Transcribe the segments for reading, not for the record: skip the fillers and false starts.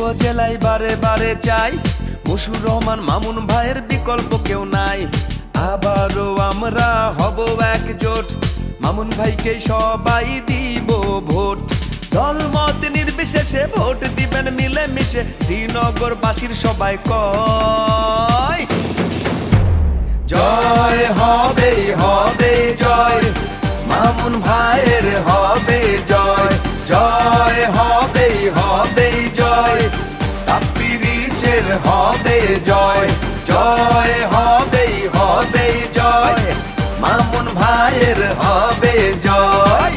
উপজেলায় বারে বারে চাই, মশিউর রহমান মামুন ভাইয়ের বিকল্প কেউ নাই। আবারও আমরা হব একজোট, মামুন ভাইকে সবাই দিব ভোট। দলমত নির্বিশেষে ভোট দিবেন মিলে মিশে, শ্রীনগরবাসীর সবাই কয় জয় হবে হবে জয়, মামুন ভাইয়ের হবে জয়। জয় হবে হবে জয়, কাপ্পিরিচের হবে জয়। জয় হবে হবে জয়, মামুন ভাইয়ের হবে জয়।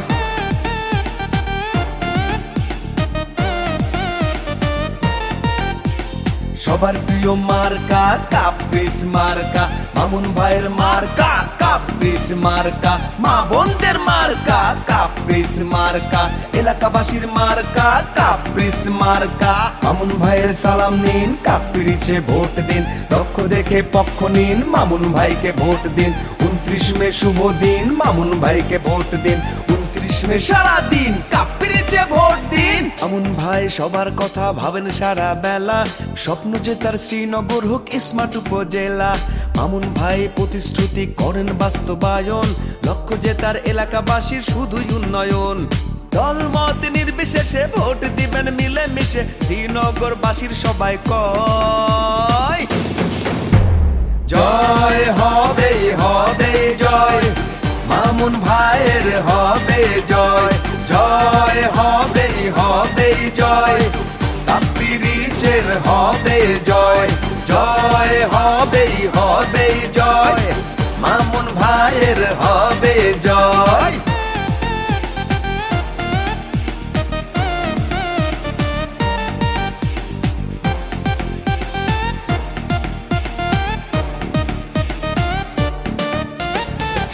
সবার প্রিয় মার্কা কাপ্পিস মার্কা, মামুন ভাইয়ের মার্কা কাপ্পিস মার্কা। মা বোনদের মার্কা কাপ্পিস মার্কা, এলাকাবাসীর মার্কা কাপ্পিস মার্কা। মামুন ভাইয়ের সালাম নিন, কাপ্পিরিচে ভোট দিন। লক্ষ দেখে পক্ষ নিন, মামুন ভাইকে ভোট দিন। 29 মে শুভ দিন, মামুন ভাইকে ভোট দিন। 29 মে সারা দিন কাপ্পিরিচে ভোট দিন। মামুন ভাই সবার কথা ভাবেন সারা বেলা, স্বপ্ন যে তার শ্রীনগর হোক স্মার্ট উপজেলা। মামুন ভাই প্রতিশ্রুতি করেন বাস্তবায়ন, লক্ষ্য যে তার এলাকাবাসীর শুধুই উন্নয়ন। দলমত নির্বিশেষে ভোট দিবেন মিলে মিশে, শ্রীনগরবাসীর সবাই কয় জয় হবে হবে জয়, মামুন ভাইয়ের হবে জয়। জয় হবে হবে জয়, কাপ্পিরিচের হবে জয়। জয় হবে হবে জয়, মামুন ভাইয়ের হবে জয়।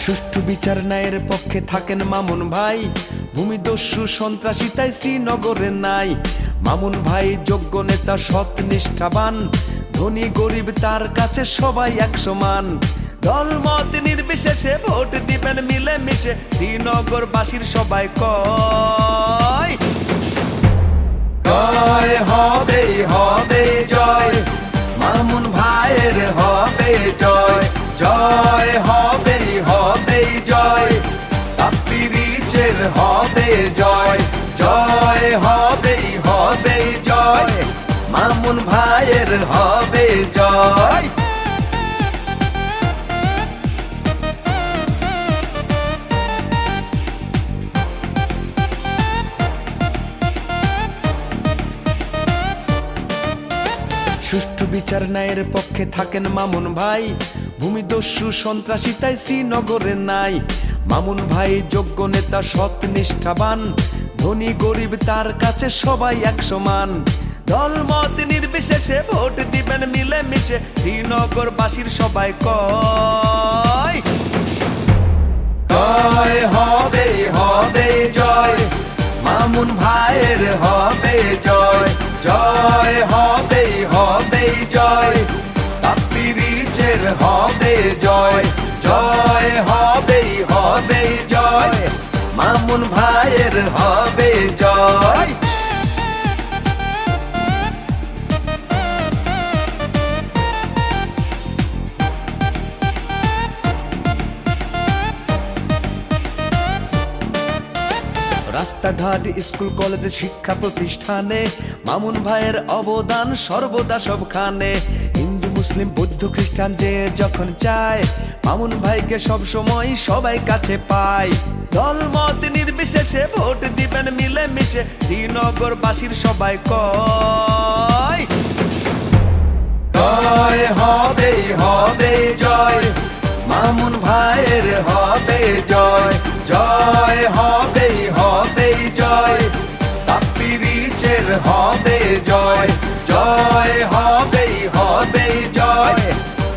সুষ্ঠু বিচার ন্যায়ের পক্ষে থাকেন মামুন ভাই, ভূমিদস্যু সন্ত্রাসী তাই শ্রীনগরে নাই। মামুন ভাই যোগ্য নেতা, সৎ নিষ্ঠাবান, ধনী গরিব তার কাছে সবাই এক সমান। দলমত নির্বিশেষে ভোট দিবেন মিলে মিশে, শ্রীনগরবাসীর সবাই কয় জয় হবে হবে জয়, মামুন ভাইয়ের হবে জয়। জয় হবে হবে জয়, কাপ্পিরিচের হবে জয়। জয় হবে হবে জয়, মামুন ভাইয়ের হবে জয়। সুষ্ঠু বিচার ন্যায়ের পক্ষে থাকেন মামুন ভাই, ভূমিদস্যু সন্ত্রাসী তাই শ্রীনগরে নাই। মামুন ভাই যোগ্য নেতা, সৎ নিষ্ঠাবান, ধনী গরিব তার কাছে সবাই এক সমান। দলমত নির্বিশেষে ভোট দিবেন মিলে মিশে, শ্রীনগরবাসীর সবাই কয় জয় হবে হবে জয়, মামুন ভাইয়ের হবে জয়। জয় হবে হবে জয়, কাপ্পিরিচের হবে জয়। জয় হবে হবে জয়, মামুন ভাইয়ের হবে জয়। রাস্তাঘাট স্কুল কলেজে শিক্ষা প্রতিষ্ঠানে মামুন ভাইয়ের অবদান সর্বদা সবখানে। হিন্দু মুসলিম বৌদ্ধ খ্রিস্টান যে যখন চায়, মামুন ভাইকে সব সময় সবাই কাছে পায়। দলমত নির্বিশেষে ভোট দিবেন মিলে মিশে, শ্রীনগরবাসীর সবাই কয় জয় হবে হবে জয়, মামুন ভাইয়ের হবে জয়। জয় হবে হবে জয়, কাপ্পিরিচের হবে জয়। জয় হবে হবে জয়,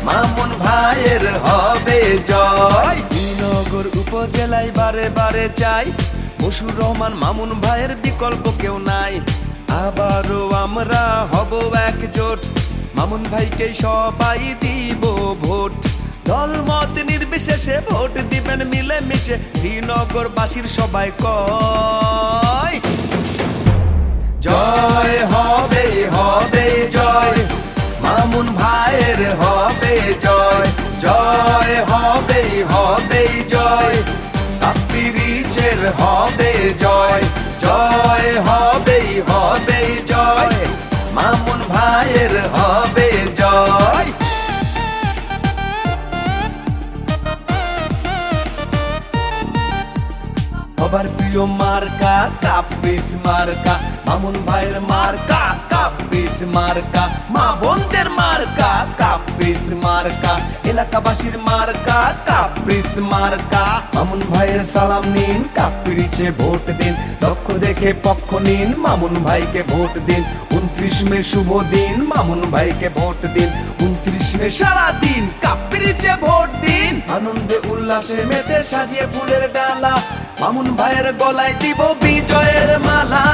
মামুন ভাইয়ের হবে জয়। শ্রীনগর উপজেলায় বারে বারে চাই, মশিউর রহমান মামুন ভাইয়ের বিকল্প কেউ নাই। আবারও আমরা হব একজোট, মামুন ভাইকে সবাই দিব ভোট। দলমত নির্বিশেষে ভোট দিবেন মিলে মিশে, শ্রীনগরবাসীর সবাই কয় জয় হবে হবে জয়, জয় হবেই হবে জয়, মামুন ভাইয়ের হবে জয়। সবার প্রিয় মার্কা কাপ্পিস মার্কা, মামুন ভাইয়ের মার্কা কাপ্পিস মার্কা, মা বোনদের মার্কা কাপ্পিস মার্কা, এলাকাবাসীর মার্কা কাপ্পিস মার্কা। মামুন ভাইয়ের সালাম নিন, কাপ্পিরিচে ভোট দিন, লক্ষ দেখে পক্ষ নিন, মামুন ভাইকে ভোট দিন। 29 মে শুভ দিন, মামুন ভাইকে ভোট দিন। 29 মে সারা দিন কাপ্পিরিচে ভোট দিন। আনন্দে উল্লাসে মেতে সাজিয়ে ফুলের ডালা, মামুন ভাইয়ের গলায় দিব বিজয়ের মালা।